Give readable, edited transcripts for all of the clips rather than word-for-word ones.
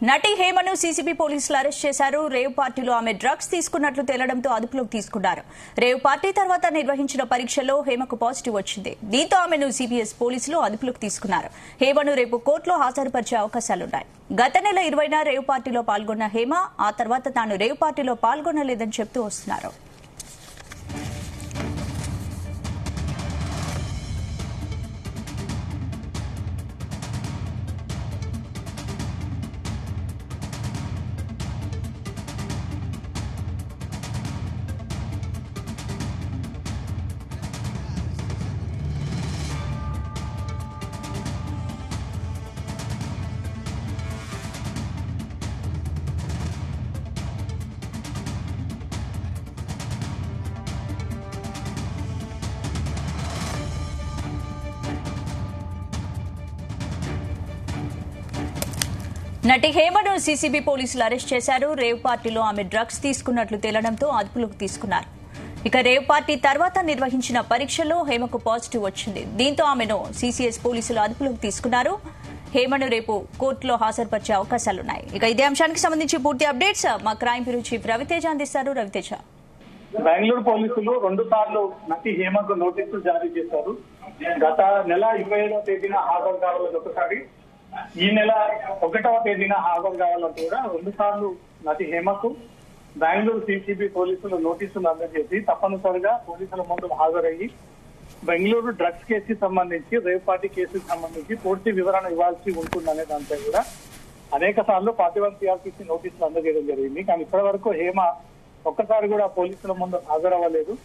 నటి హేమను సీసీబీ పోలీసులు అరెస్ట్ చేశారు. రేవ్ పార్టీలో ఆమె డ్రగ్స్ తీసుకున్నట్లు తేలడంతో అదుపులోకి తీసుకున్నారు. రేవ్ పార్టీ తర్వాత నిర్వహించిన పరీక్షలో హేమకు పాజిటివ్ వచ్చింది. దీంతో ఆమెను సిబిఎస్ పోలీసులు అదుపులోకి తీసుకున్నారు. హేమను రేపు కోర్టులో హాజరుపరిచే అవకాశాలున్నాయి. గత నెల 20న రేవ్ పార్టీలో పాల్గొన్న హేమ ఆ తర్వాత తాను రేవ్ పార్టీలో పాల్గొనలేదని చెప్తూ వస్తున్నారు. నటి హేమను సీసీబీ పోలీసులు అరెస్ట్ చేశారు. రేవ్ పార్టీలో ఆమె డ్రగ్స్ తీసుకున్నట్లు తేలడంతో అదుపులోకి తీసుకున్నారు. ఇక రేవ్ పార్టీ తర్వాత నిర్వహించిన పరీక్షలో హేమకు పాజిటివ్ వచ్చింది. దీంతో ఆమెను సిసిఎస్ పోలీసులు అదుపులోకి తీసుకున్నారు. హేమను రేపు కోర్టులో హాజరుపరిచే అవకాశాలున్నాయి. ఇక ఇదే అంశానికి సంబంధించి పూర్తి అప్డేట్స్ మా క్రైమ్ బ్యూరో చీఫ్ రవితేజ అందిస్తారు. రవితేజ, బెంగళూరు పోలీసులు 2 సార్లు నటి హేమకు నోటీసులు జారీ చేశారు. గత నెల 27వ తేదీన హాజరు కావాలని ఒకసారి, ఈ నెల 1వ తేదీన హాజరు కావాలంటూ కూడా 2 సార్లు నటి హేమకు బెంగళూరు సిసిబి పోలీసులు నోటీసులు అందజేసి తప్పనిసరిగా పోలీసుల ముందు హాజరయ్యి బెంగళూరు డ్రగ్స్ కేసుకి సంబంధించి, రేవ్ పార్టీ కేసుకి సంబంధించి పూర్తి వివరణ ఇవ్వాల్సి ఉంటుందనే దాంతో కూడా అనేక సార్లు 41 సిఆర్పిసి నోటీసులు అందజేయడం జరిగింది. కానీ ఇప్పటి వరకు హేమ ఒక్కసారి కూడా పోలీసుల ముందు హాజరవ్వలేదు.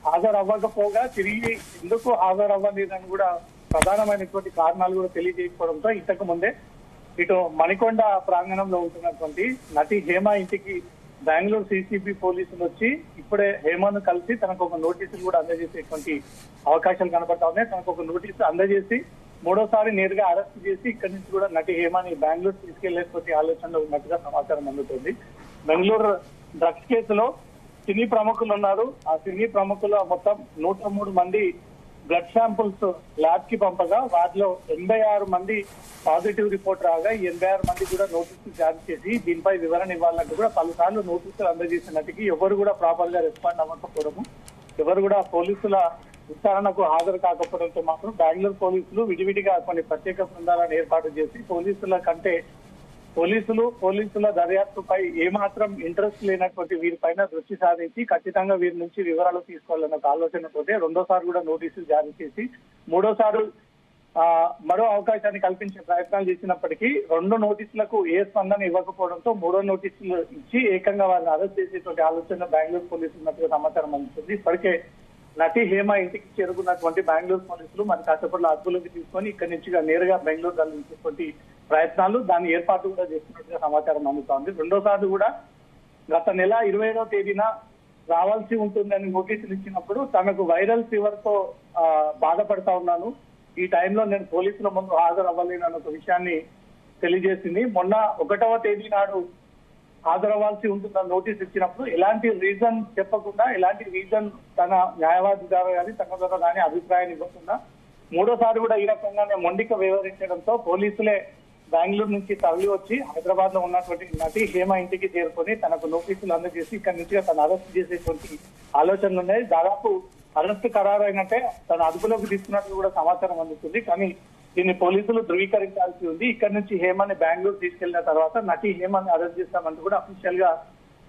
హాజరవ్వకపోగా తిరిగి ఎందుకు హాజరవ్వలేదని కూడా ప్రధానమైనటువంటి కారణాలు కూడా తెలియజేయకపోవడంతో ఇంతకు ముందే ఇటు మణికొండ ప్రాంగణంలో ఉంటున్నటువంటి నటి హేమ ఇంటికి బెంగళూరు సిసిబి పోలీసులు వచ్చి ఇప్పుడే హేమను కలిసి తనకు ఒక నోటీసులు కూడా అందజేసేటువంటి అవకాశాలు కనబడతా ఉన్నాయి. తనకు ఒక నోటీసు అందజేసి 3వసారి నేరుగా అరెస్ట్ చేసి ఇక్కడి నుంచి కూడా నటి హేమని బెంగళూరు తీసుకెళ్లేటువంటి ఆలోచనలో ఉన్నట్టుగా సమాచారం అందుతుంది. బెంగళూరు డ్రగ్స్ కేసులో సినీ ప్రముఖులు ఉన్నారు. ఆ సినీ ప్రముఖుల మొత్తం 103 మంది బ్లడ్ శాంపుల్స్ ల్యాబ్ కి పంపగా వాటిలో 86 మంది పాజిటివ్ రిపోర్ట్ రాగా 86 మంది కూడా నోటీసులు జారీ చేసి దీనిపై వివరణ ఇవ్వాలంటూ కూడా పలుసార్లు నోటీసులు అందజేసినట్టుకి ఎవరు కూడా ప్రాపర్ గా రెస్పాండ్ అవ్వకపోవడము, ఎవరు కూడా పోలీసుల విచారణకు హాజరు కాకపోవడంతో మాత్రం బెంగళూరు పోలీసులు విడివిడిగా కొన్ని ప్రత్యేక బృందాలను ఏర్పాటు చేసి పోలీసుల దర్యాప్తుపై ఏమాత్రం ఇంట్రెస్ట్ లేనటువంటి వీరిపైన దృష్టి సాధించి ఖచ్చితంగా వీరి నుంచి వివరాలు తీసుకోవాలన్న ఆలోచనతోటే 2వసారి కూడా నోటీసులు జారీ చేసి 3వసారి మరో అవకాశాన్ని కల్పించే ప్రయత్నాలు చేసినప్పటికీ 2 నోటీసులకు ఏ స్పందన ఇవ్వకపోవడంతో 3వ నోటీసులు ఇచ్చి ఏకంగా వారిని అరెస్ట్ చేసేటువంటి ఆలోచన బెంగళూరు పోలీసులు ఉన్నట్టుగా సమాచారం అందుతుంది. ఇప్పటికే నటి హేమ ఇంటికి చేరుకున్నటువంటి బెంగళూరు పోలీసులు మరి కాసేపట్లో అదుపులోకి తీసుకొని ఇక్కడి నుంచి నేరుగా బెంగళూరు తరలించేటువంటి ప్రయత్నాలు, దాని ఏర్పాటు కూడా చేస్తున్నట్టుగా సమాచారం అందుతోంది. 2వసారి కూడా గత నెల 25వ తేదీన రావాల్సి ఉంటుందని నోటీసులు ఇచ్చినప్పుడు తనకు వైరల్ ఫీవర్ తో బాధపడతా ఉన్నాను, ఈ టైంలో నేను పోలీసుల ముందు హాజరు అవ్వలేనన్న ఒక విషయాన్ని తెలియజేసింది. మొన్న 1వ తేదీ నాడు హాజరవ్వాల్సి ఉంటుందని నోటీస్ ఇచ్చినప్పుడు ఎలాంటి రీజన్ చెప్పకుండా, ఎలాంటి రీజన్ తన న్యాయవాది ద్వారా కానీ తన ద్వారా కానీ అభిప్రాయాన్ని ఇవ్వకుండా 3వసారి కూడా ఈ రకంగానే మొండిక వ్యవహరించడంతో పోలీసులే బెంగళూరు నుంచి తరలి వచ్చి హైదరాబాద్ లో ఉన్నటువంటి నటి హేమ ఇంటికి చేరుకొని తనకు నోటీసులు అందజేసి ఇక్కడి నుంచి తను అరెస్ట్ చేసేటువంటి ఆలోచనలు ఉన్నాయి. దాదాపు అరెస్ట్ ఖరారైనట్టే తన అదుపులోకి తీసుకున్నట్లు కూడా సమాచారం అందుతుంది. కానీ దీన్ని పోలీసులు ధృవీకరించాల్సి ఉంది. ఇక్కడి నుంచి హేమని బెంగళూరు తీసుకెళ్లిన తర్వాత నటి హేమని అరెస్ట్ చేస్తామంటూ కూడా అఫీషియల్ గా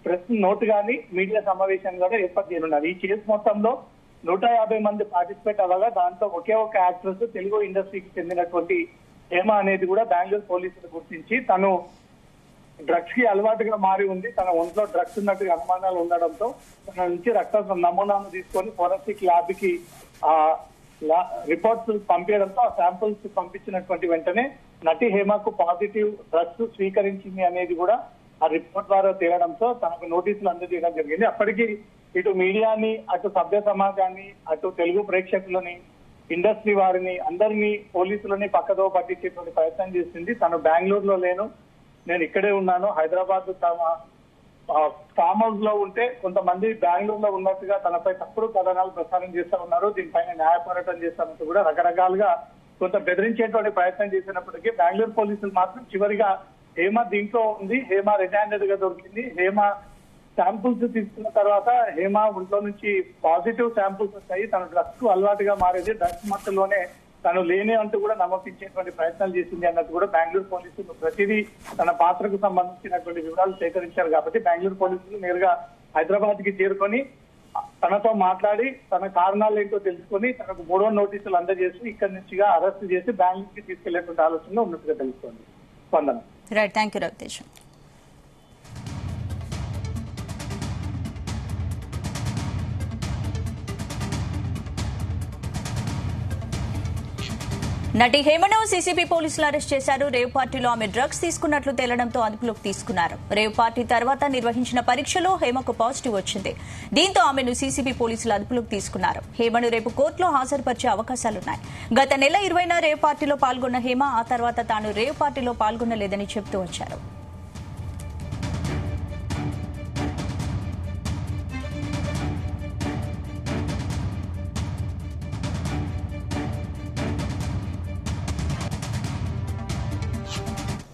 ప్రెస్ నోట్ గానీ మీడియా సమావేశం కూడా ఏర్పాటు చేయనున్నారు. ఈ కేసు మొత్తంలో 150 మంది పార్టిసిపేట్ అవ్వగా దాంట్లో ఒకే ఒక యాక్ట్రెస్ తెలుగు ఇండస్ట్రీకి చెందినటువంటి హేమ అనేది కూడా బెంగళూరు పోలీసులు గుర్తించి తను డ్రగ్స్ కి అలవాటుగా మారి ఉంది, తన ఒంట్లో డ్రగ్స్ ఉన్నట్టుగా అనుమానాలు ఉండడంతో తన నుంచి రక్త నమూనాను తీసుకొని ఫోరెన్సిక్ ల్యాబ్ కి రిపోర్ట్స్ పంపించడంతో ఆ శాంపుల్స్ పంపించినటువంటి వెంటనే నటి హేమకు పాజిటివ్ డ్రగ్స్ స్వీకరించింది అనేది కూడా ఆ రిపోర్ట్ ద్వారా తేలడంతో తనకు నోటీసులు అందజేయడం జరిగింది. అప్పటికి ఇటు మీడియాని, అటు సభ్య సమాజాన్ని, అటు తెలుగు ప్రేక్షకులని, ఇండస్ట్రీ వారిని అందరినీ పోలీసులని పక్కదో పట్టించేటువంటి ప్రయత్నం చేసింది. తను బెంగళూరులో లేను, నేను ఇక్కడే ఉన్నాను, హైదరాబాద్ ఫామ్ హౌస్ లో ఉంటే కొంతమంది బెంగళూరులో ఉన్నట్టుగా తనపై తప్పుడు కథనాలు ప్రసారం చేస్తా ఉన్నారు, దీనిపైన న్యాయ పోరాటం చేస్తానంటూ కూడా రకరకాలుగా కొంత బెదిరించేటువంటి ప్రయత్నం చేసినప్పటికీ బెంగళూరు పోలీసులు మాత్రం చివరిగా హేమ దీంట్లో ఉంది, హేమ రెడ్ హ్యాండెడ్ గా దొరికింది. హేమ శాంపుల్స్ తీసుకున్న తర్వాత హేమ ఒంట్లో నుంచి పాజిటివ్ శాంపుల్స్ వచ్చాయి. తన డ్రగ్స్ కు అలవాటుగా మారేది, డ్రగ్స్ మత్తులోనే తను లేని అంటూ కూడా నమ్మకించేటువంటి ప్రయత్నాలు చేసింది అన్నట్టు కూడా బెంగళూరు పోలీసులు ప్రతిదీ తన పాత్రకు సంబంధించినటువంటి వివరాలు సేకరించారు. కాబట్టి బెంగళూరు పోలీసులు నేరుగా హైదరాబాద్ కి చేరుకొని తనతో మాట్లాడి తన కారణాలు ఏంటో తెలుసుకొని తనకు 3వ నోటీసులు అందజేసి ఇక్కడి నుంచిగా అరెస్ట్ చేసి బెంగళూరుకి తీసుకెళ్లేటువంటి ఆలోచనలో ఉన్నట్టుగా తెలుస్తోంది. స్పందన. Right, thank you Ravitej. నటి హేమను సీసీబీ పోలీసులు అరెస్ట్ చేశారు. రేవ్ పార్టీలో ఆమె డ్రగ్స్ తీసుకున్నట్లు తేలడంతో అదుపులోకి తీసుకున్నారు. రేవ్ పార్టీ తర్వాత నిర్వహించిన పరీక్షలో హేమకు పాజిటివ్ వచ్చింది. దీంతో ఆమెను సీసీబీ పోలీసులు అదుపులోకి తీసుకున్నారు. హేమను రేపు కోర్టులో హాజరుపరిచే అవకాశాలున్నాయి. గత నెల 20న రేవ్ పార్టీలో పాల్గొన్న హేమ ఆ తర్వాత తాను రేవ్ పార్టీలో పాల్గొనలేదని చెబుతూ వచ్చారు.